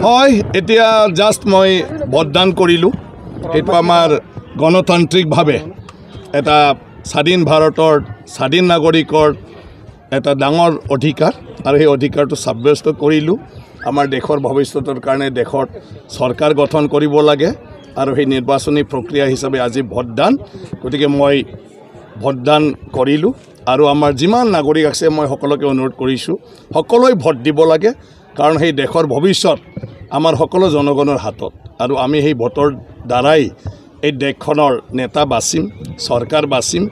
হয় এতিয়া জাষ্ট মই ভোটদান কৰিলোঁ। এইটো আমাৰ গণতান্ত্ৰিকভাৱে এটা স্বাধীন ভাৰতৰ স্বাধীন নাগৰিকৰ এটা ডাঙৰ অধিকাৰ আৰু সেই অধিকাৰটো সাব্যস্ত কৰিলোঁ। আমাৰ দেশৰ ভৱিষ্যতৰ কাৰণে দেশত চৰকাৰ গঠন কৰিব লাগে আৰু সেই নিৰ্বাচনী প্ৰক্ৰিয়া হিচাপে আজি ভোটদান। গতিকে মই ভোটদান কৰিলোঁ আৰু আমাৰ যিমান নাগৰিক আছে মই সকলোকে অনুৰোধ কৰিছোঁ সকলোৱে ভোট দিব লাগে, কাৰণ সেই দেশৰ ভৱিষ্যত আমাৰ সকলো জনগণৰ হাতত আৰু আমি সেই ভোটৰ দ্বাৰাই এই দেশখনৰ নেতা বাচিম, চৰকাৰ বাচিম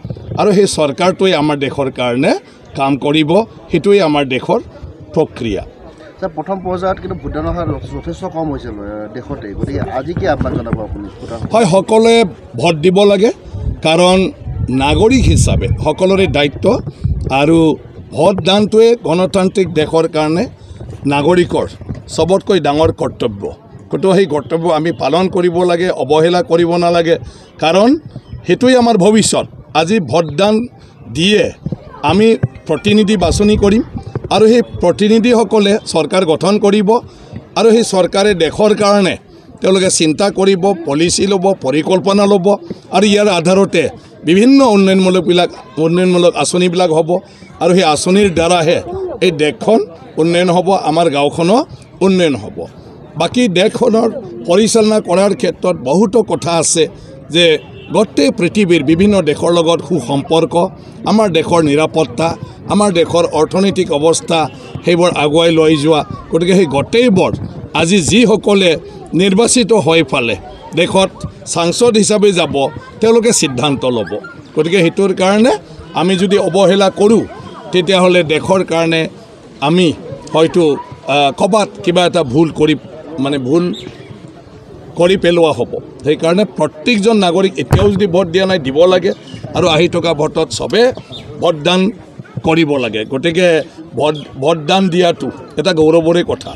আৰু সেই চৰকাৰটোৱে আমাৰ দেশৰ কাৰণে কাম কৰিব। সেইটোৱে আমাৰ দেশৰ প্ৰক্ৰিয়া। প্ৰথম পৰ্যায়ত কিন্তু ভোটদানৰ হাৰ যথেষ্ট কম হৈছিল দেশতে, গতিকে আজি কি আহ্বান জনাব আপুনি? হয়, সকলোৱে ভোট দিব লাগে, কাৰণ নাগৰিক হিচাপে সকলোৰে দায়িত্ব আৰু ভোটদানটোৱে গণতান্ত্ৰিক দেশৰ কাৰণে নাগৰিকৰ চবতকৈ ডাঙৰ কৰ্তব্য। গতিকে সেই কৰ্তব্য আমি পালন কৰিব লাগে, অৱহেলা কৰিব নালাগে, কাৰণ সেইটোৱে আমাৰ ভৱিষ্যত। আজি ভোটদান দিয়ে আমি প্ৰতিনিধি বাছনি কৰিম আৰু সেই প্ৰতিনিধিসকলে চৰকাৰ গঠন কৰিব আৰু সেই চৰকাৰে দেশৰ কাৰণে তেওঁলোকে চিন্তা কৰিব, পলিচি ল'ব, পৰিকল্পনা ল'ব আৰু ইয়াৰ আধাৰতে বিভিন্ন উন্নয়নমূলক আঁচনিবিলাক হ'ব আৰু সেই আঁচনিৰ দ্বাৰাহে এই দেশখন উন্নয়ন হ'ব, আমাৰ গাঁওখনো উন্নয়ন হ'ব। বাকী দেশখনৰ পৰিচালনা কৰাৰ ক্ষেত্ৰত বহুতো কথা আছে যে গোটেই পৃথিৱীৰ বিভিন্ন দেশৰ লগত সুসম্পৰ্ক, আমাৰ দেশৰ নিৰাপত্তা, আমাৰ দেশৰ অৰ্থনৈতিক অৱস্থা সেইবোৰ আগুৱাই লৈ যোৱা। গতিকে সেই গোটেইবোৰ আজি যিসকলে নিৰ্বাচিত হৈ ফালে দেশত সাংসদ হিচাপে যাব তেওঁলোকে সিদ্ধান্ত ল'ব। গতিকে সেইটোৰ কাৰণে আমি যদি অৱহেলা কৰোঁ তেতিয়াহ'লে দেশৰ কাৰণে আমি হয়তো ক'ৰবাত কিবা এটা ভুল কৰি পেলোৱা হ'ব। সেইকাৰণে প্ৰত্যেকজন নাগৰিক এতিয়াও যদি ভোট দিয়া নাই দিব লাগে আৰু আহি থকা ভোটত চবে ভোটদান কৰিব লাগে। গতিকে ভোটদান দিয়াটো এটা গৌৰৱৰে কথা।